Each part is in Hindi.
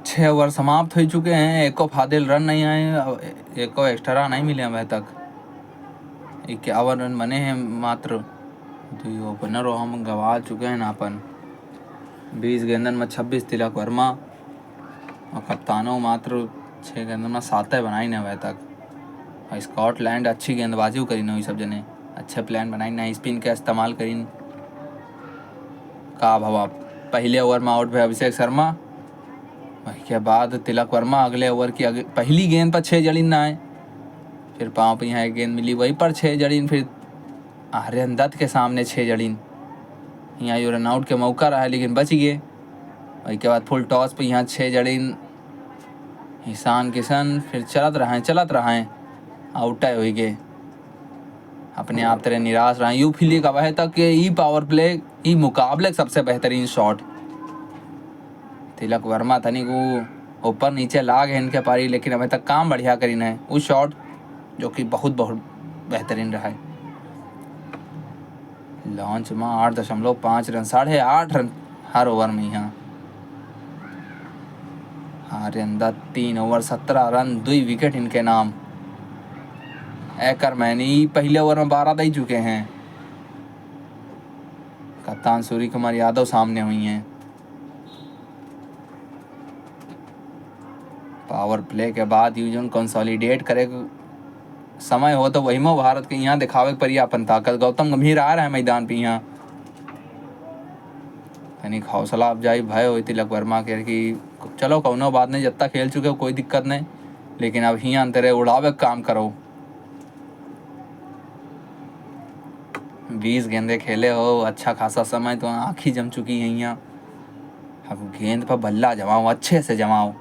6 ओवर समाप्त हो चुके हैं, एको फादिल रन नहीं आए, एको एक्स्ट्रा नहीं मिले अभी तक। 51 रन बने हैं मात्र। तो ओपनर हम गंवा चुके हैं नापन। 20 गेंदन में 26 तिलक वर्मा और कप्तानों मात्र 6 गेंदन में 7 बनाई नहीं अभी तक। और स्कॉटलैंड अच्छी गेंदबाजी करी नहीं, सब जने अच्छे प्लान बनाई नहीं, स्पिन का इस्तेमाल करी का भवा। पहले ओवर में आउट भे अभिषेक शर्मा, के बाद तिलक वर्मा अगले ओवर की पहली गेंद पर 6 जड़ीन ना आए, फिर पाँव पे यहाँ एक गेंद मिली वहीं पर 6 जड़ीन, फिर आर्यन दत्त के सामने 6 जड़ीन। यहाँ यो रन आउट के मौका रहा है लेकिन बच गए। वही के बाद फुल टॉस पे यहाँ 6 जड़ीन ईशान किशन, फिर चलत रहा है आउट हो गए। अपने आप तरह निराश रहा यू फील्ड का वह तक ई पावर प्ले ई मुकाबले सबसे बेहतरीन शॉट। तिलक वर्मा तनिक वो ऊपर नीचे लाग है इनके पारी, लेकिन अभी तक काम बढ़िया करी है उस शॉट जो कि बहुत बेहतरीन रहा है। लॉन्च में 8.5 रन, 8.5 रन हर ओवर में। यहाँ Aryan Dutt 3 over 17 run 2 wicket इनके नाम। एकरमैनी पहले ओवर में 12 दे चुके हैं। कप्तान सूर्य कुमार यादव सामने हुई हैं। पावर प्ले के बाद यूजन कंसोलिडेट करे समय हो तो वही में भारत के यहाँ दिखावे पर अपन ताकत। गौतम गंभीर आ रहा है मैदान पे, यहाँ यानी हौसला अफजाई भय हुई तिलक वर्मा के कि चलो कौनो बात नहीं, जितना खेल चुके हो कोई दिक्कत नहीं, लेकिन अब यहाँ अंतरे उड़ावे काम करो। 20 गेंदे खेले हो, अच्छा खासा समय तो आँख ही जम चुकी है यहाँ। अब गेंद पर बल्ला जमाओ, अच्छे से जमाओ।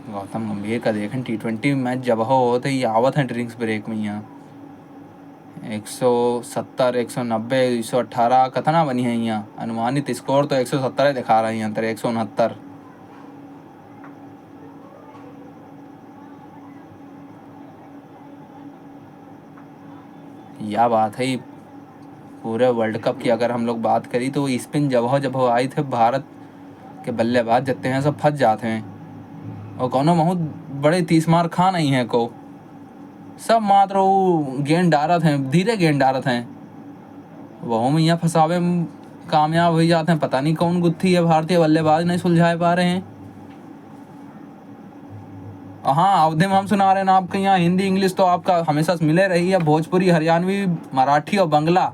गौतम गंभीर का देखें T20 मैच जब हो तो ये आवत है ड्रिंक्स ब्रेक में। यहाँ 170, 190, 118 कतना बनी है यहाँ। अनुमानित स्कोर तो 170 दिखा रहा है यहाँ तर 169। यह बात है पूरे वर्ल्ड कप की अगर हम लोग बात करी तो स्पिन जब हो आई थे भारत के बल्लेबाज जितने हैं सब फंस जाते हैं, और कौनो बहुत बड़े 30 मार खा नहीं है को, सब मात्र वो गेंद डारत हैं, धीरे गेंद डारत हैं, वह में यहाँ फंसावे में कामयाब हो जाते हैं। पता नहीं कौन गुत्थी है भारतीय बल्लेबाज नहीं सुलझा पा रहे हैं। हाँ अवधि में हम सुना रहे हैं ना आपके यहाँ हिंदी इंग्लिश तो आपका हमेशा मिले रही है, भोजपुरी हरियाणवी मराठी और बंगला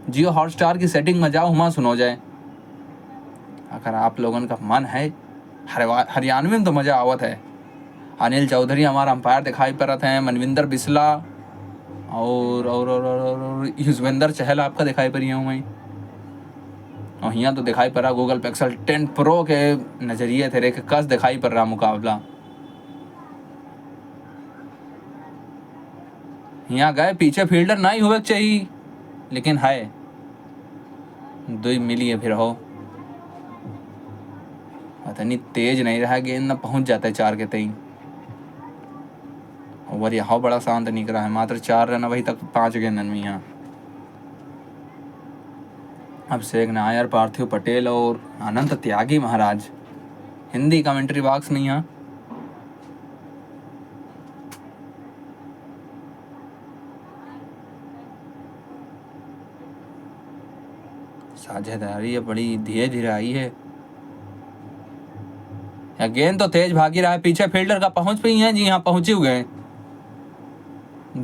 जियो हॉटस्टार की सेटिंग में जाओ हुआ सुनो जाए। अगर आप लोगों का मन है हरियाणवी में तो मज़ा आवत है। अनिल चौधरी हमारा अंपायर दिखाई पड़त हैं, मनविंदर बिस्ला और युजवेंद्र चहल आपका दिखाई पड़ी हूँ मैं। और यहाँ तो दिखाई पड़ रहा गूगल पिक्सल 10 प्रो के नज़रिए थे रेख कस दिखाई पड़ रहा मुकाबला। यहाँ गए पीछे फील्डर नहीं हुए चाहिए, लेकिन है 2 मिली है फिर हो। इतनी तेज नहीं रहा गेंद, न पहुंच जाता है 4 के तई। ओवर यहाँ बड़ा शांत निकला है, मात्र 4 रन अभी तक 5 गेंदन में। यहाँ अभिषेक नायर, पार्थिव पटेल और अनंत त्यागी महाराज हिंदी कमेंट्री बॉक्स में। यहाँ साझेदारी बड़ी धीरे धीरे आई है। गेंद तो तेज भागी रहा है, पीछे फील्डर का पहुंच पे ही है जी, यहाँ पहुंचे हुए हैं।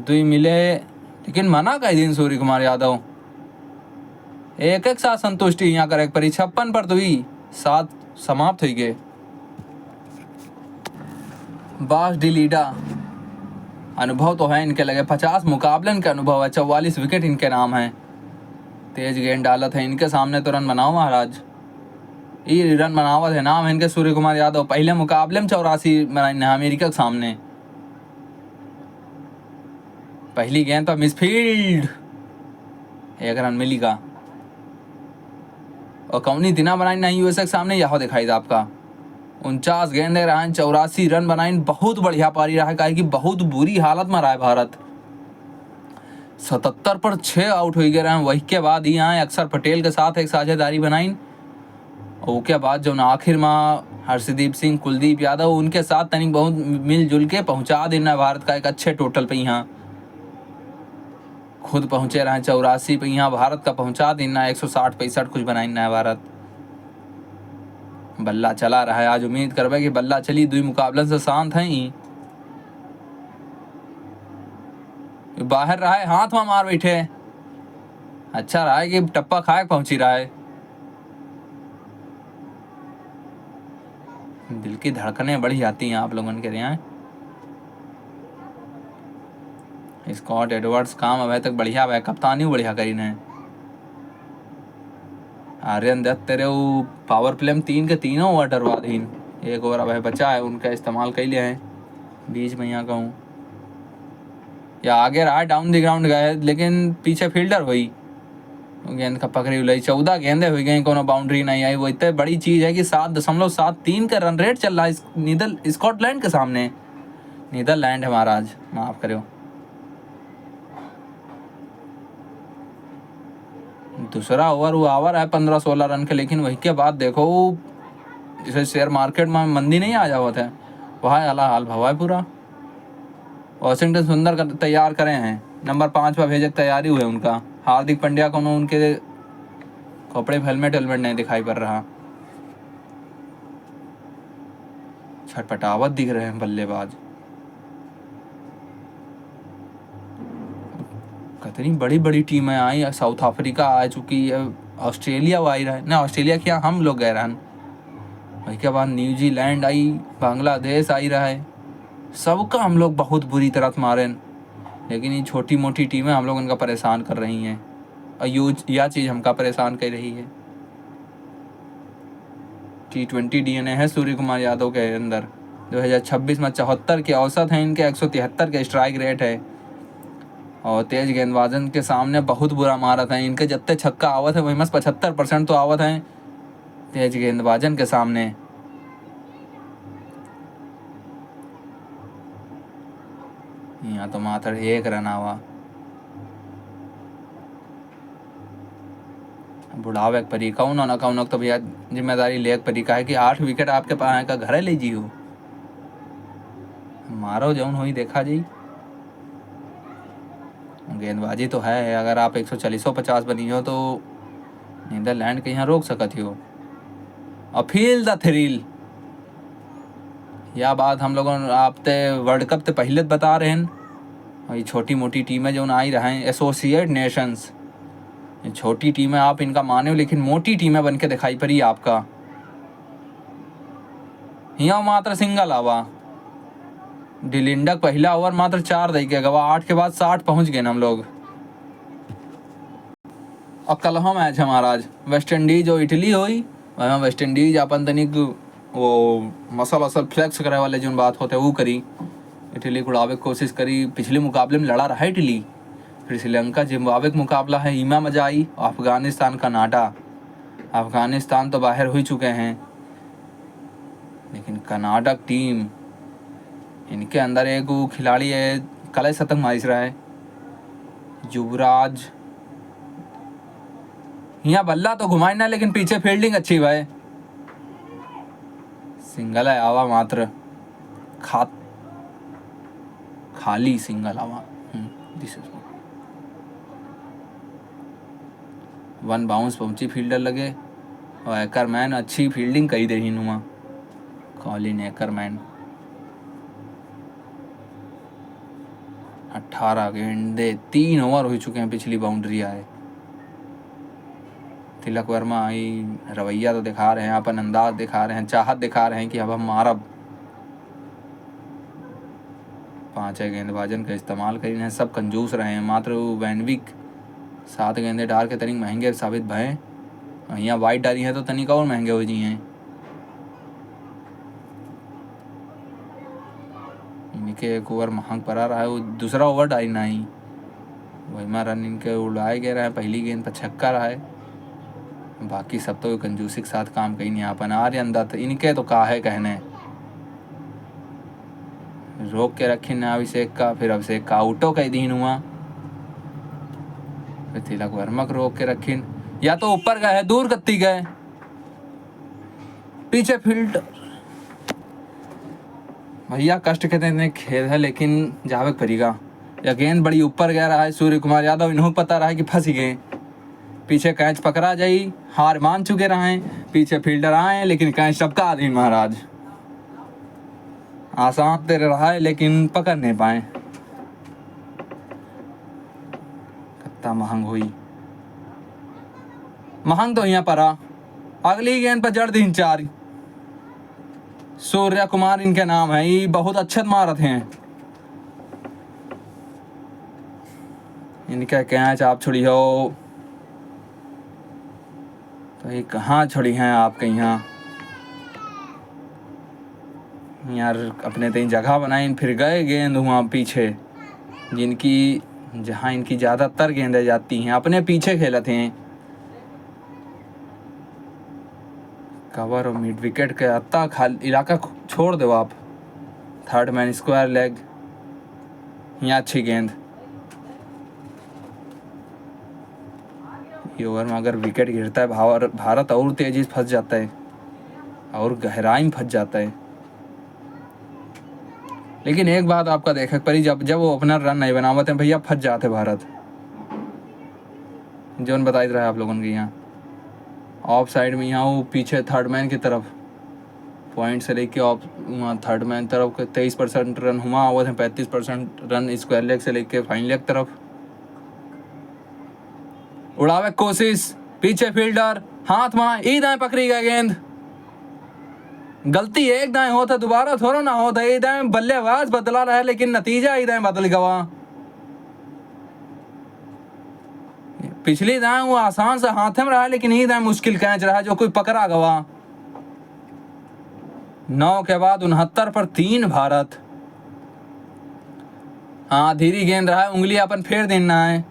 2 मिले लेकिन मना कई दिन सूर्य कुमार यादव एक साथ संतुष्टि यहाँ करे पर 56 पर 7 समाप्त हो गए। बास डी लीडा अनुभव तो है इनके लगे, 50 मुकाबलन के अनुभव है, 44 विकेट इनके नाम है। तेज गेंद डालत है इनके सामने तो रन बनाओ महाराज, ये रन बनावत है नाम है इनके सूर्य कुमार यादव। पहले मुकाबले में 84 बनाए अमेरिका के सामने। पहली गेंद पर मिसफील्ड, 1 रन मिलेगा। और कौनी दिना बनाई नहीं यूएसए के सामने, यह दिखाई था आपका 49 गेंदे रहा, 84 रन बनाई। बहुत बढ़िया पारी रहा है, कि बहुत बुरी हालत में रहा है भारत। 77 पर 6 आउट हो गए रहे। वही के बाद ही आए अक्षर पटेल के साथ एक साझेदारी बनाई, और उसके बाद जो आखिर में हर्षदीप सिंह, कुलदीप यादव, उनके साथ तनिक बहुत मिलजुल के पहुंचा देना भारत का एक अच्छे टोटल पे। यहाँ खुद पहुंचे रहे 84 पे, यहाँ भारत का पहुंचा देना 160-65 कुछ बनाई ना भारत। बल्ला चला रहा है आज, उम्मीद करबे कि बल्ला चली। 2 मुकाबलन से शांत है ही, बाहर रहा है, हाथ में मार बैठे। अच्छा रहा है कि टप्पा खाए पहुंची रहा है। दिल की धड़कनें बढ़ जाती हैं आप लोगों के यहाँ। स्कॉट एडवर्ड्स काम अभी तक बढ़िया है, कप्तानी बढ़िया करी ने। आर्यन दत्त तेरे वो पावर प्ले में 3 के तीनों ओवर डरवा दीन। 1 ओवर अब बचा है, उनका इस्तेमाल कर लिया है। बीच में यहाँ कहूँ या आगे रहा, डाउन द ग्राउंड गए, लेकिन पीछे फील्डर हुई, गेंद का पकड़ी हुई। 14 गेंदे हुई गई, कोनो बाउंड्री नहीं आई। वो इतनी बड़ी चीज़ है कि 7.73 का रन रेट चल रहा है स्कॉटलैंड के सामने। नीदरलैंड है महाराज, माफ करो। दूसरा ओवर वो आवर है 15-16 रन के, लेकिन वही के बाद देखो जैसे शेयर मार्केट में मंदी नहीं आ जावत है, वह अला हाल भवा है पूरा। वॉशिंगटन सुंदर तैयार करे हैं, नंबर 5 पर भेजे तैयारी हुए उनका। हार्दिक पांड्या को उनके कपड़े हेलमेट नहीं दिखाई पड़ रहा। छटपटावत दिख रहे हैं बल्लेबाज। कितनी बड़ी बड़ी टीमें आई, साउथ अफ्रीका आ चुकी है, ऑस्ट्रेलिया वो आई रहा ना, ऑस्ट्रेलिया क्या हम लोग गए रहन। उसके बाद न्यूजीलैंड आई, बांग्लादेश आई रहा है। सबका हम लोग बहुत बुरी तरह मारे, लेकिन ये छोटी मोटी टीमें हम लोग उनका परेशान कर रही हैं, और यह चीज़ हमका परेशान कर रही है। T20 DNA है सूर्य कुमार यादव के अंदर। 2026 में 74 के औसत हैं इनके, 173 के स्ट्राइक रेट है, और तेज गेंदबाजन के सामने बहुत बुरा मारत है इनके। जितने छक्का आवत है वही में 75% तो आवत हैं तेज गेंदबाजन के सामने। यहाँ तो मात्र 1 रन आवा। बुढ़ावे परी कौन ना कौन तो भैया जिम्मेदारी लेक परी का है कि 8 विकेट आपके पास है का घर ले जी हो, मारो जौन हुई देखा जी। गेंदबाजी तो है, अगर आप 140-50 बनी हो तो नीदरलैंड के यहाँ रोक सकती हो। और फील द थ्रिल, यह बात हम लोगों आप ते वर्ल्ड कप ते पहले बता रहे हैं। और ये छोटी मोटी टीमें जो आई रहे हैं, एसोसिएट नेशंस, ये छोटी टीमें आप इनका माने हो, लेकिन मोटी टीमें बन के दिखाई पड़ी आपका। यहाँ मात्र सिंगल आवा, डिलिंडक पहला ओवर मात्र 4 दे के गवा, 8 के बाद 60 पहुंच गए हम लोग। और कल हम मैच है महाराज, वेस्ट इंडीज और इटली हुई। वहाँ वेस्ट इंडीज अपन तनिक वो मसल वसल फ्लेक्स करे वाले जो बात होते वो करी, इटली को उड़ावे की कोशिश करी। पिछले मुकाबले में लड़ा रहा इटली, फिर श्रीलंका जिम्बाब्वे का मुकाबला है, ईमा मजा आई। अफगानिस्तान कनाडा, अफगानिस्तान तो बाहर हो चुके हैं, लेकिन कनाडा टीम, इनके अंदर एक वो खिलाड़ी है कल शतक मारिस रहा है, युवराज। यहाँ बल्ला तो घुमाई ना, लेकिन पीछे फील्डिंग अच्छी भाई। सिंगल है आवा मात्र, खाली सिंगल आवा। दिस इज 1 बाउंस पहुंची फील्डर लगे, और एकरमैन अच्छी फील्डिंग कही दे नुमा, कॉलिन एकरमैन। 18 गेंदे 3 ओवर हो चुके हैं, पिछली बाउंड्री आए। तिलक वर्मा आई, रवैया तो दिखा रहे हैं, अपन अंदाज दिखा रहे हैं, चाहत दिखा रहे हैं कि अब हम मारब। 5 गेंदबाजन का इस्तेमाल कर रहे हैं, सब कंजूस रहे हैं। मात्र वैनविक 7 गेंदे डाल के तनिक महंगे साबित भय। यहाँ वाइट डाली है तो तनिक और महंगे हो जी हैं। इनके 1 ओवर महंग पड़ा रहा है, वो दूसरा ओवर डाली नहीं, वही में रन इनके उड़ाए गए रहे हैं। पहली गेंद पर छक्का रहा है, बाकी सब तो कंजूसी के साथ काम कहीं नहीं। अपन आर्यन दत्त इनके तो का है कहने, रोक के रखी ना अभिषेक का, फिर अभिषेक का आउटो कई दिन हुआ। फिर तिलक वर्मा को रोक के रखीन, या तो ऊपर गए दूर कत्ती गए, पीछे फील्डर। भैया कष्ट के इतने खेल है लेकिन जावे पड़ेगा। या गेंद बड़ी ऊपर गया रहा है, सूर्य कुमार यादव इन्हों पता रहा है कि फंस गए, पीछे कैच पकड़ा जाई, हार मान चुके रहे, पीछे फील्डर आए लेकिन कैच सबका अधीन महाराज। आसान तेरे रहा है लेकिन पकड़ नहीं पाए। कितना महंग हुई, महंग तो यहाँ पर आ। अगली गेंद पर जड़ दिन 4, सूर्य कुमार इनके नाम है, ये बहुत अच्छे मारत हैं। इनका कैच आप छोड़ी हो तो ये कहाँ छोड़ी हैं आपके यहाँ यार, अपने तई जगह बनाई फिर गए गेंद वहाँ पीछे, जिनकी जहाँ इनकी ज़्यादातर गेंदें जाती हैं अपने पीछे खेलते हैं। कवर और मिड विकेट के अत्ता खाली इलाका छोड़ दो आप। थर्ड मैन स्क्वायर लेग, यहाँ अच्छी गेंद। ये ओवर में अगर विकेट गिरता है भारत और तेजी से फंस जाता है और गहराई में फंस जाता है। लेकिन एक बात आपका देखा परी, जब वो ओपनर रन नहीं बनावते हैं भैया फंस जाते भारत। जोन बता रहा है आप लोगों के यहाँ ऑफ साइड में, यहाँ वो पीछे थर्ड मैन की तरफ पॉइंट से लेके ऑफ वहाँ थर्ड मैन तरफ 23% रन हुआ, वो थे 35% रन स्क्वायर लेग से लेके फाइन लेग तरफ। उड़ावे कोशिश, पीछे फील्डर हाथ में ई दाएं पकड़ी गए गेंद। गलती एक दाएं होता दोबारा थोड़ा ना होता, ई दाएं बल्लेबाज बदला रहा है लेकिन नतीजा ई दाएं बदल गवा। पिछली दाएं वो आसान से हाथ में रहा लेकिन ई दाएं मुश्किल कैच रहा जो कोई पकड़ा गवा। 9 के बाद 69 पर 3 भारत। हाँ धीरी गेंद रहा है, उंगली अपन फेर देना है,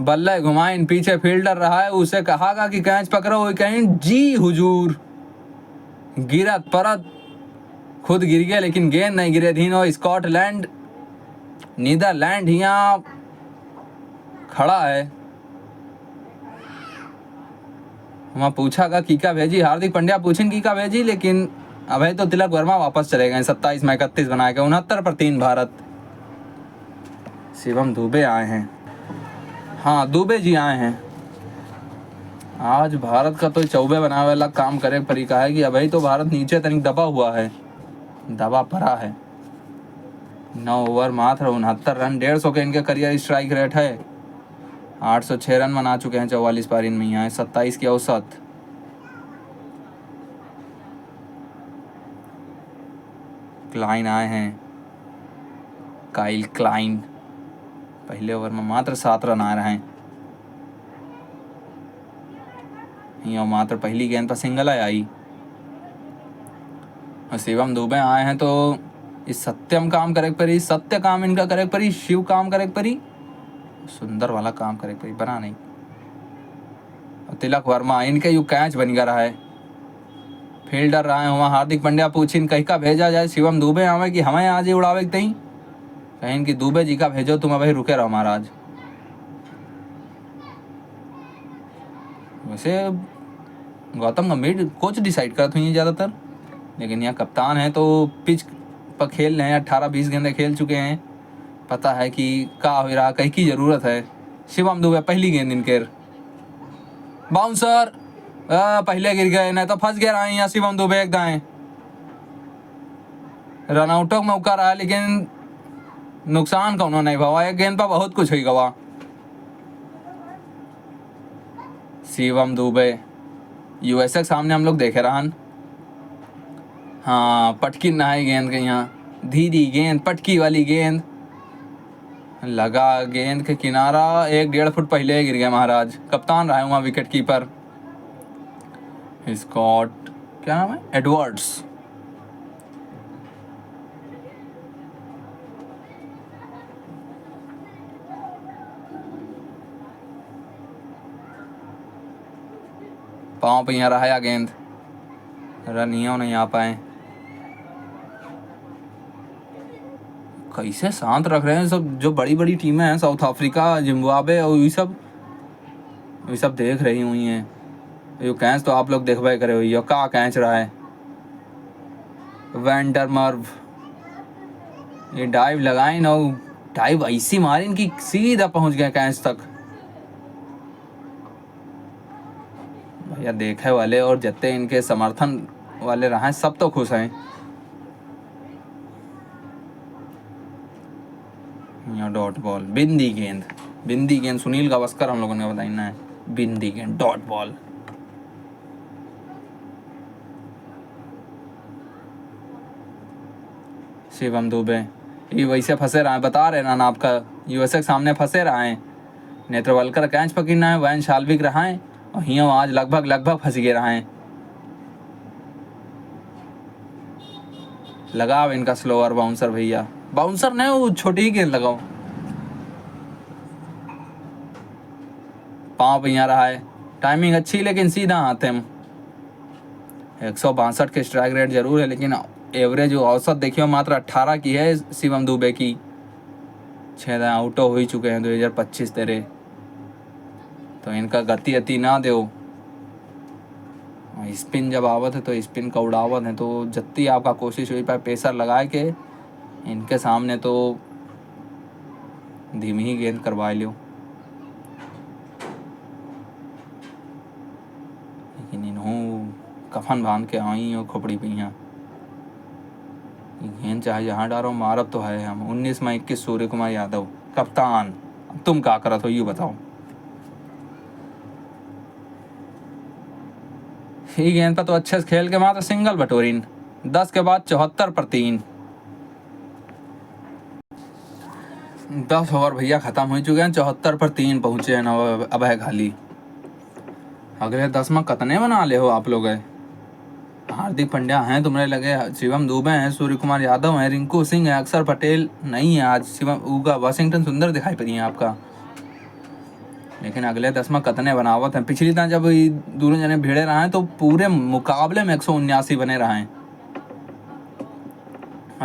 बल्ले घुमाइन, पीछे फील्डर रहा है, उसे कहागा कि कैच पकड़ो, कहीं जी हुजूर गिरत परत खुद गिर गया लेकिन गेंद नहीं गिरे धीन। और स्कॉटलैंड नीदरलैंड यहाँ खड़ा है। वहाँ पूछागा कीका भेजी, हार्दिक पांड्या पूछें कीका भेजी, लेकिन अभी तो तिलक वर्मा वापस चले गए। 27 में 31 बना के 69 पर 3 भारत। शिवम दुबे आए हैं, हाँ दुबे जी आए हैं। आज भारत का तो 24 बनावे वाला काम करे तरीका है कि अभी तो भारत नीचे तनिक दबा हुआ है, दबा पड़ा है। 9 ओवर मात्र 69 रन, 150 के इनके करियर स्ट्राइक रेट है। 806 रन बना चुके हैं 44 पारी में, यहाँ 27 की औसत। क्लाइन आए हैं, काइल क्लाइन, पहले ओवर में मात्र 7 रन आ रहे हैं। यहाँ मात्र पहली गेंद पर सिंगल आई। और शिवम दुबे आए हैं तो इस सत्यम काम करे परी, सत्य काम इनका करे परी, शिव काम करे परी, सुंदर वाला काम करे परी, बना नहीं। और तिलक वर्मा इनके यू कैच बन गया रहा है, फील्डर रहा है वहाँ। हार्दिक पांड्या पूछिन कहीं का भेजा जाए, शिवम दुबे आवे कि हमें आज ही उड़ावे तहीं, कहीं कि दुबे जी का भेजो, तुम अभी रुके रहो महाराज। वैसे गौतम गंभीर कोच डिसाइड करते हैं ज़्यादातर, लेकिन यहाँ कप्तान है तो पिच पर खेल रहे हैं, 18-20 गेंदें खेल चुके हैं, पता है कि क्या हो रहा, कहीं की ज़रूरत है। शिवम दुबे पहली गेंद इनके बाउंसर, पहले गिर गए, नहीं तो फंस गया रहा यहाँ शिवम दुबे एक दाएं। रनआउटों का मौका रहा लेकिन नुकसान का उन्होंने नहीं भवा, एक गेंद पर बहुत कुछ हुई गवा। शिवम दुबे यूएसए के सामने हम लोग देखे रहन, हाँ पटकी नहाई गेंद के, यहाँ धीरी गेंद पटकी वाली गेंद लगा गेंद के किनारा, 1-1.5 फुट पहले गिर गया महाराज। कप्तान रहा है वहाँ विकेट कीपर स्कॉट, क्या नाम है, एडवर्ड्स। पाँव पे यहाँ रहा गेंद, रन यहाँ नहीं आ पाए। कैसे शांत रख रहे हैं सब। जो बड़ी बड़ी टीमें हैं, साउथ अफ्रीका, जिम्बाब्वे और ये सब देख रही हुई हैं। ये कैच तो आप लोग देखबे करे हुई है, का कैच रहा है वैंडरमर्व। ये डाइव लगाई ना, डाइव ऐसी मारी इनकी सीधा पहुंच गए कैच तक। भैया देखे वाले और जितने इनके समर्थन वाले रहे सब तो खुश हैं। डॉट बॉल, बिंदी गेंद सुनील गावस्कर हम लोगों ने बताना है। बिंदी गेंद, डॉट बॉल। शिवम दुबे ये वैसे फंसे रहा है, बता रहे ना आपका, यूएसए के सामने फंसे रहा है। नेत्रवलकर कैच पकड़ना है, वैन शाल्विक रहा है और हियो आज लगभग फंस गए रहा है। लगाओ इनका स्लोअर बाउंसर भैया, बाउंसर नहीं वो छोटी ही गेंद लगाओ। पाँव पे यहाँ रहा है, टाइमिंग अच्छी लेकिन सीधा आते हम। 162 के स्ट्राइक रेट जरूर है लेकिन एवरेज औसत देखियो मात्र 18 की है शिवम दुबे की। 6 आउट हो ही चुके हैं 2025 तेरे, तो इनका गति अति ना दो। स्पिन जब आवत है तो स्पिन का उड़ावत है, तो जितनी आपका कोशिश हुई पाए पेसर लगाए के इनके सामने तो धीमी ही गेंद करवा लो। लेकिन इन्हों कफन बांध के आई और खोपड़ी पे यहाँ गेंद चाहे जहाँ डालो मारब तो है हम। 19 में 21 सूर्य कुमार यादव कप्तान, तुम क्या करत हो ये बताओ। ये गेंद पर तो अच्छे से खेल के मात्र सिंगल बटोरीन। 10 के बाद 74 पर 3। 10 ओवर भैया खत्म हो चुके हैं, 74 पर 3 पहुंचे हैं ना। अब है खाली अगले 10 में कतने बना ले हो आप लोग है। हार्दिक पांड्या हैं तुम्हारे लगे, शिवम दुबे हैं, सूर्य कुमार यादव हैं, रिंकू सिंह है, अक्षर पटेल नहीं है आज। शिवम उगा वाशिंगटन सुंदर दिखाई पड़ी है आपका, लेकिन अगले 10 में कतने बनावत हैं। पिछली तरह जब दोनों जने भिड़े रहे हैं तो पूरे मुकाबले में 179 बने रहे हैं।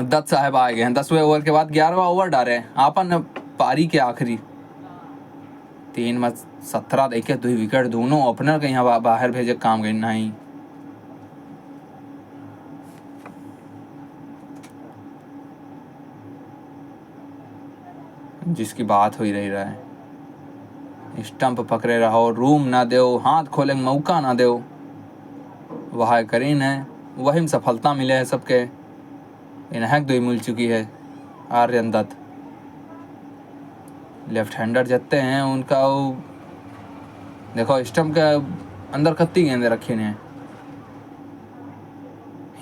दत्त साहब आ गए हैं 10वें ओवर के बाद, 11वां ओवर डाले आपन पारी के आखिरी। 3 में 17 देखे 2 विकेट, दोनों ओपनर के यहाँ बाहर भेजे काम गई नहीं। जिसकी बात हो ही रही है, स्टंप पकड़े रहो, रूम ना दो, हाथ खोले मौका ना दो। वह करीन है, वही में सफलता मिले है सबके। इन्हें 2 मिल चुकी है। आर्यन दत्त लेफ्ट हैंडर जितने हैं उनका वो देखो स्टंप के अंदर कत्ती गेंदे रखी ने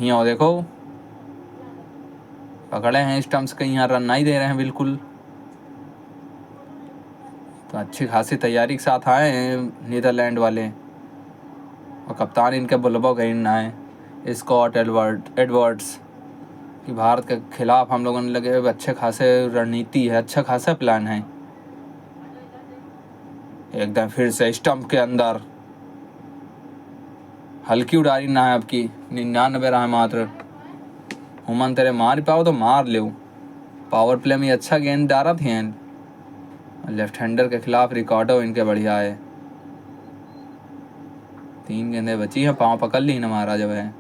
यहाँ देखो पकड़े हैं स्टंप्स के, यहाँ रन नहीं दे रहे हैं बिल्कुल। तो अच्छी खासी तैयारी के साथ आए हैं नीदरलैंड वाले, और कप्तान इनके बुलबो गइन है स्कॉट एडवर्ड्स कि भारत के खिलाफ हम लोगों ने लगे अच्छे खासे रणनीति है, अच्छा खासा प्लान है। एकदम फिर से स्टंप के अंदर हल्की उड़ारी ना है आपकी, 99 रहा मात्र। हुमन तेरे मार पाओ तो मार ले, पावर प्ले में अच्छा गेंद डाला थे। लेफ्ट हैंडर के खिलाफ रिकॉर्डो इनके बढ़िया है। 3 गेंदें बची हैं, पाँव पकड़ ली ना महाराज, जब है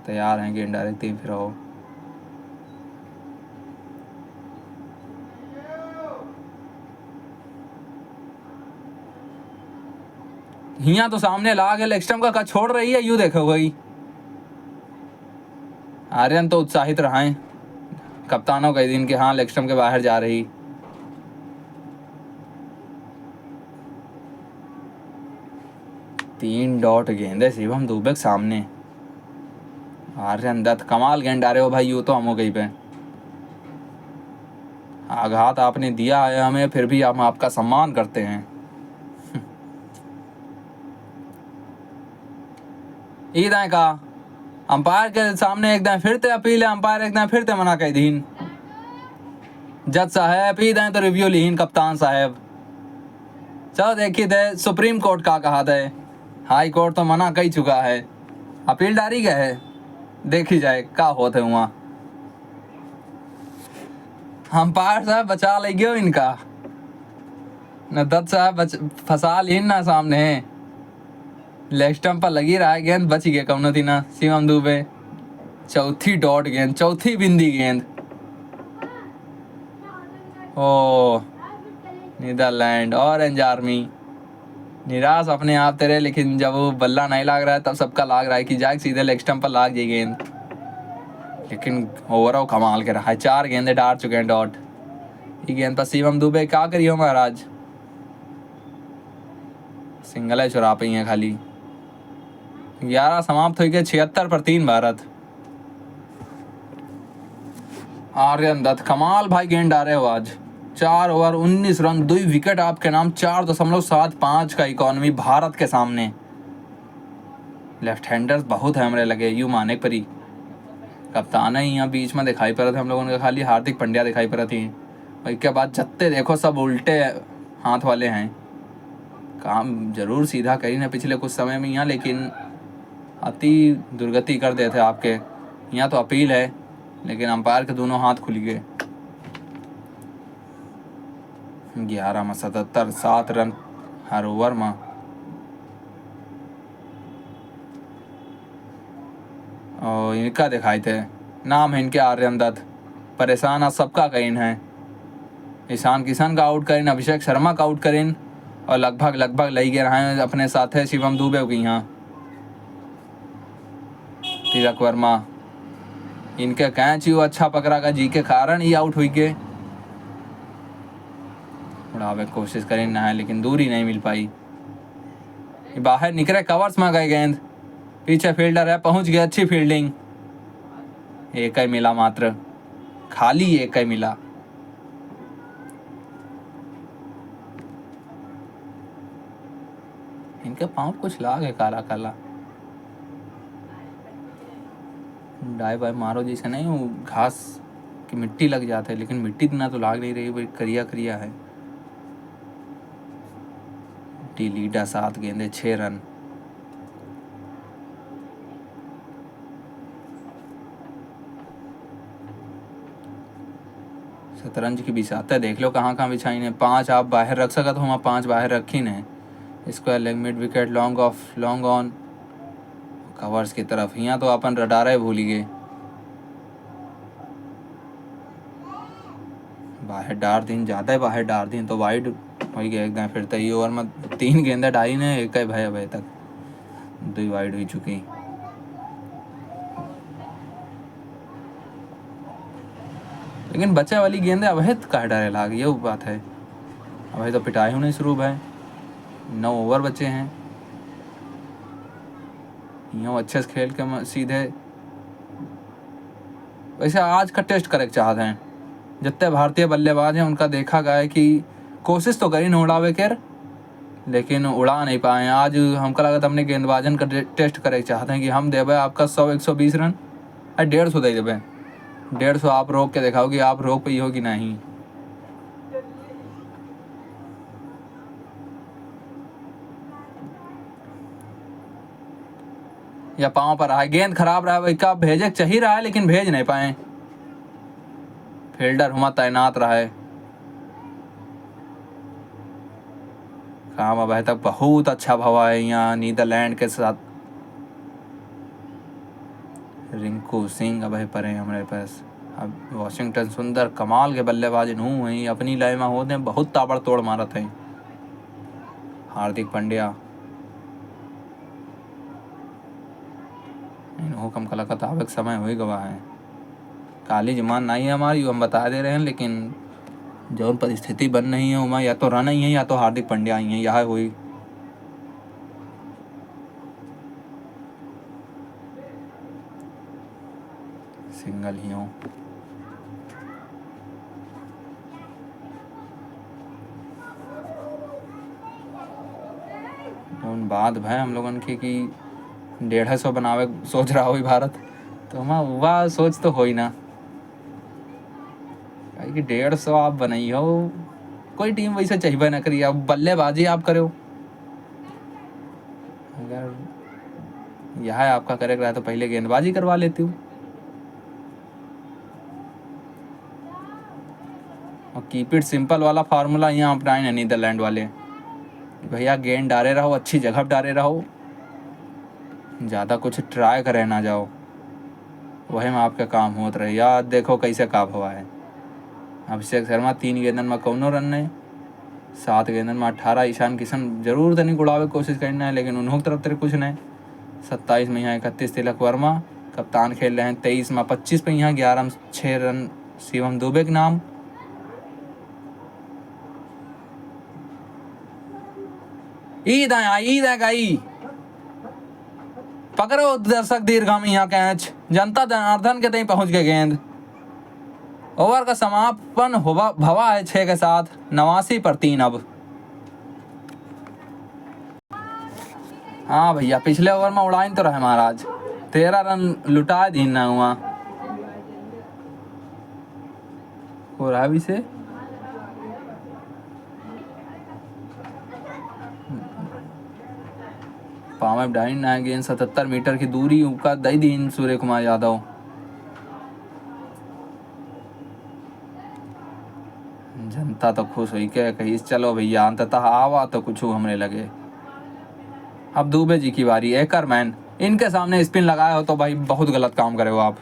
तैयार हैं गेंद डायरेक्ट 3 फिर हो। हिया तो सामने ला के लेग स्टंप का छोड़ रही है, यूं देखो गई। आर्यन तो उत्साहित रहा है कप्तानों कई दिन के, हाँ लेग स्टंप के बाहर जा रही। तीन डॉट गेंदे शिवम दुबे के सामने। आर्यन दत्त कमाल गेंद डाले हो भाई, यू तो हम हो गई पे। आघात आपने दिया है हमें, फिर भी हम आपका सम्मान करते हैं। ईदाय का अंपायर के सामने एकदम फिरते अपील है, अंपायर एकदम फिरते मना कह दीन। जज साहब ईदाय तो रिव्यू लीन कप्तान साहब। चलो देखिए थे सुप्रीम कोर्ट का कहा था, हाई कोर्ट तो मना कर चुका है, अपील डारी गया है, देखी जाए क्या होते वहाँ। अंपायर साहब बचा ले गयो इनका न, दत्त साहब फंसा लीन ना सामने। लेग स्टंप पर लगी रहा है गेंद, बच गया कौन थी ना शिवम दुबे। चौथी डॉट गेंद, चौथी बिंदी गेंद। ओ नीदरलैंड, ऑरेंज आर्मी निराश अपने आप तेरे, लेकिन जब वो बल्ला नहीं लाग रहा है तब सबका लाग रहा है कि जाए सीधे लेग स्टंप पर लाग जाए गेंद। लेकिन ओवरऑल कमाल के रहा है, 4 गेंदे डाल चुके हैं डॉट। ये गेंद पर शिवम दुबे क्या करियो महाराज, सिंगल है चुरा पाई है खाली। 11 समाप्त हो गए, 76 पर 3 भारत। आर्यन दत्त कमाल भाई गेंद डाले हो आज। 4 ओवर 19 रन, 2 विकेट आपके नाम, 4.75 का इकोनॉमी भारत के सामने। लेफ्ट हैंडर्स बहुत है हमरे लगे, यू माने परी। कप्तान है यहाँ बीच में दिखाई पड़ा था हम लोगों ने, खाली हार्दिक पांड्या दिखाई पड़ा थी। और के बाद जत्ते देखो सब उल्टे हाथ वाले हैं। काम जरूर सीधा करी ना पिछले कुछ समय में यहाँ, लेकिन अति दुर्गति कर देते आपके यहाँ। तो अपील है, लेकिन अंपायर के दोनों हाथ खुल गए। 11 में 77, 7 रन हर ओवर में। और इनका दिखाई थे, नाम है इनके आर्यन दत्त। परेशान आज सबका करीन है। ईशान किशन का आउट करीन, अभिषेक शर्मा का आउट करीन, और लगभग लई गए रहे अपने साथ है शिवम दुबे की यहाँ। तिलक वर्मा इनके कैच ही अच्छा पकड़ा का, जी के कारण ही आउट हुई के। उड़ावे कोशिश करें ना है, लेकिन दूरी नहीं मिल पाई। बाहर निकले, कवर्स में गए गेंद, पीछे फील्डर है, पहुंच गया, अच्छी फील्डिंग। एक ही मिला मात्र, खाली एक ही मिला। इनके पाँव कुछ लाग है काला काला, डाई बाई मारो जैसे नहीं, वो घास की मिट्टी लग जाता है, लेकिन मिट्टी इतना तो लाग नहीं रही, वो करिया करिया है। लीडा 7 गेंदे 6 रन। शतरंज की बिछाते देख लो कहाँ कहाँ बिछाई ने। 5 आप बाहर रख सका तो हम 5 बाहर रखी ने। Square leg, mid wicket, long off, long on, covers की तरफ। यहाँ तो अपन रडारे भूल गए। बाहर डार दिन, ज़्यादा ही बाहर डार दिन तो वाइड हो गया एकदम। फिर तो ये ओवर में 3 गेंदे डाली ने, एक ही भाई अभी तक 2 वाइड हो चुकी। लेकिन बच्चे वाली गेंदे अवैध कह डरे लाग, ये बात है। अभी तो पिटाई होने शुरू है। 9 ओवर बचे हैं। यूँ अच्छे से खेल के सीधे। वैसे आज का टेस्ट करेक्ट चाहते हैं, जितने भारतीय बल्लेबाज हैं उनका देखा गया है कि कोशिश तो करी न उड़ावे कर, लेकिन उड़ा नहीं पाए। आज हमको लगा था हमने गेंदबाजन का टेस्ट करेक्ट चाहते हैं कि हम देवे आपका 100-120 रन, 150 दे देवे। 150 आप रोक के दिखाओ कि आप रोक पाई हो कि नहीं। या पाँव पर रहा है, गेंद खराब रहा है, का भेजे चाहिए रहा है लेकिन भेज नहीं पाए। फील्डर हुआ तैनात रहा है। काम अब तक बहुत अच्छा भवा है यहाँ नीदरलैंड के साथ। रिंकू सिंह अब परे हमारे पास। अब वॉशिंगटन सुंदर कमाल के बल्लेबाज नू हैं, अपनी लय में होते बहुत ताबड़ तोड़ मारत हैं। हार्दिक पांड्या हुक्म कला का ताबक समय हो गवा है। काली जमान नहीं है हमारी, हम बता दे रहे हैं, लेकिन जो परिस्थिति बन रही है उमा या तो रन ही है या तो हार्दिक पांड्या ही है, यह हुई। सिंगल ही हूँ। बात भाई हम लोगन की कि 150 बनावे सोच रहा हो भारत, तो हम वह सोच तो हो ही ना कि 150 आप बनाई हो। कोई टीम वैसे चाहिए ना करिए, अब बल्लेबाजी आप करो। अगर यह आपका करेक्ट रहा तो पहले गेंदबाजी करवा लेती हूँ। और कीप इट सिंपल वाला फार्मूला यहाँ अपनाए हैं नीदरलैंड वाले। भैया गेंद डाले रहो, अच्छी जगह डाले रहो, ज़्यादा कुछ ट्राई करे ना जाओ, वही में आपका काम होत रहे। यार देखो कैसे काब हुआ है। अभिषेक शर्मा 3 गेंदन में कौनो रन नहीं, 7 गेंदन में 18। ईशान किशन जरूर तनिक उड़ावे कोशिश करना है, लेकिन उन्होंने तरफ तेरे कुछ नहीं। 27 में यहाँ 31 तिलक वर्मा कप्तान खेल रहे हैं। 23 में 25 पे यहाँ 11 में 6 रन शिवम दुबे के नाम। ईद है गई, पकड़ो दर्शक दीर्घम यहाँ कैच, जनता जनार्दन के तहीं पहुंच गए गेंद। ओवर का समापन भवा है 6 के साथ, 89 पर 3 अब। हाँ भैया पिछले ओवर में उड़ाइन तो रहे महाराज, 13 रन लुटा दीन ना हुआ। कोरावी से पावर डाइन ना गेंद 77 मीटर की दूरी का दई दीन सूर्य कुमार यादव। जनता तो खुश हुई के कही चलो भैया अंततः आवा तो कुछ हमने लगे। अब दुबे जी की बारी। एकर मैन इनके सामने स्पिन लगाए हो तो भाई बहुत गलत काम करे हो आप।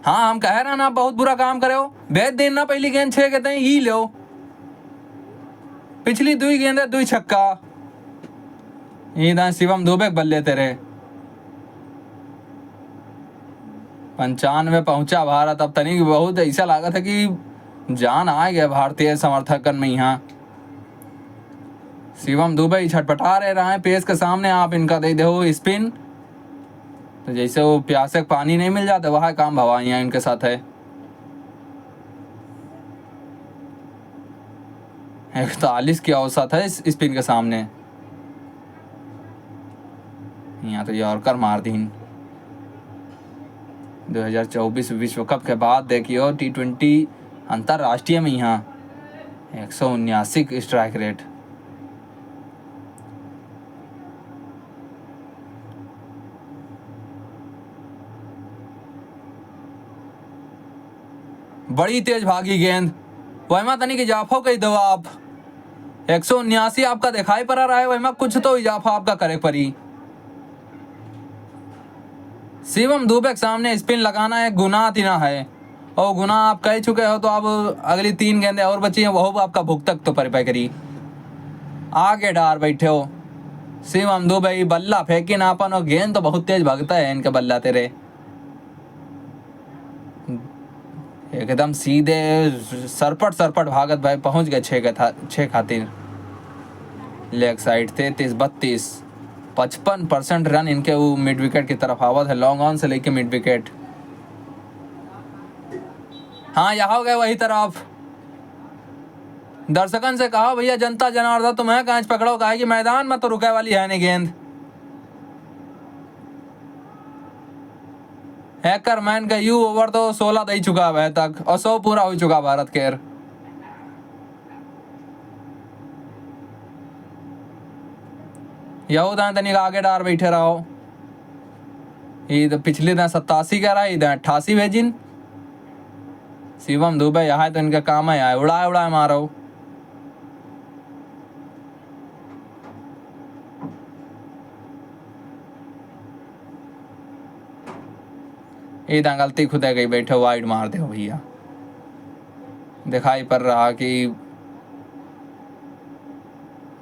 हाँ हम कह रहे हैं ना, बहुत बुरा काम करे हो। भेज दिन ना पहली गेंद 6 कहते हैं ही लो, पिछली 2 गेंद है 2 छक्का। ये शिवम दुबे बल्ले तेरे। 95 पहुंचा भारत। अब तनिक बहुत ऐसा लगा था कि जान आ गया भारतीय समर्थकन में। यहाँ शिवम दुबे छटपटा रहे हैं पेस के सामने। आप इनका दे दो स्पिन तो जैसे वो प्यासे पानी नहीं मिल जाता वह काम भवा यहाँ इनके साथ है। 41 की औसत है इस स्पिन के सामने। यहाँ तो यॉर्कर मार दी। 2024 विश्व कप के बाद देखियो T20 अंतरराष्ट्रीय में यहाँ 179 स्ट्राइक रेट। बड़ी तेज भागी गेंद, वही तनिक इजाफा कही दो आप। 179 आपका दिखाई पड़ रहा है, वही कुछ तो इजाफा आपका करे पड़ी। शिवम दुबे के सामने स्पिन लगाना एक गुनाह तिना है, और गुनाह आप कह चुके हो तो अब अगली 3 गेंदें और बची हैं, वह आपका भुगतक तो पर करी। आगे डार बैठे हो शिवम दुबे, बल्ला फेंकी ना अपन, और गेंद तो बहुत तेज भागता है इनके बल्ला तेरे। एकदम सीधे सरपट भागत भाई पहुंच गए 6 खातिर। लेग साइड 33-32, 55% रन इनके वो मिड विकेट की तरफ आवत है, लॉन्ग ऑन से लेके मिड विकेट। हाँ यहाँ हो गए वही तरफ। दर्शकन से कहा भैया जनता जनार्दन तुम्हें कांच पकड़ो, कहा कि मैदान में तो रुके वाली है नहीं गेंद। हैकर मैन का यू ओवर तो 16 दे चुका है तक, और 100 पूरा हो चुका भारत के। यहू दान तनिक आगे डार बैठे रहो। ये तो पिछली दान 87 कह रहा है, इधर 88 भेजिन। शिवम दुबे यहाँ तो इनका काम है उड़ाए मारो। इधर गलती खुदे गई, बैठे वाइड मार दे भैया। दिखाई पड़ रहा कि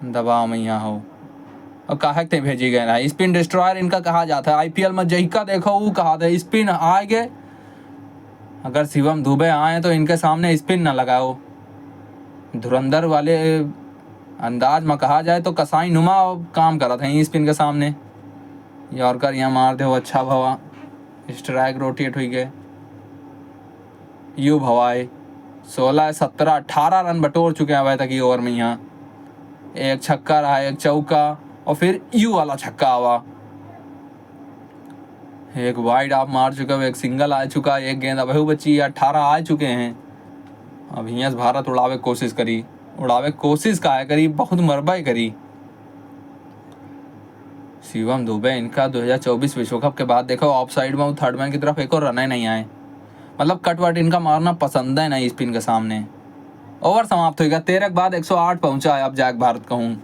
दबाव में यहाँ हो, और काहे ते भेजी गए ना। स्पिन डिस्ट्रॉयर इनका कहा जाता है। आईपीएल में जहिका देखो वो कहा था स्पिन आएंगे, अगर शिवम दुबे आए तो इनके सामने स्पिन ना लगाओ। धुरंधर वाले अंदाज में कहा जाए तो कसाई नुमा काम करा था स्पिन के सामने। यॉर्कर यहाँ मार दे, अच्छा भवा। स्ट्राइक रोटेट हुई गए, यू भवाए 16, 17, 18 रन बटोर चुके हैं अभी तक ये ओवर में। यहाँ एक छक्का रहा, एक चौका, और फिर यू वाला छक्का आवा। एक वाइड आप मार चुके हो, एक सिंगल आ चुका, एक गेंद अभी बची, 18 आ चुके हैं। अब यहाँ भारत उड़ावे कोशिश करी, उड़ावे कोशिश का है करी, बहुत मरबा करी। शिवम दुबे इनका 2024 विश्व कप के बाद देखो ऑफ साइड में थर्ड मैन की तरफ एक और रन नहीं आए। मतलब कट वट इनका मारना पसंद है ना स्पिन के सामने। ओवर समाप्त हो गया, 13 के बाद 108 पहुंचा है। अब जाके भारत कहूँ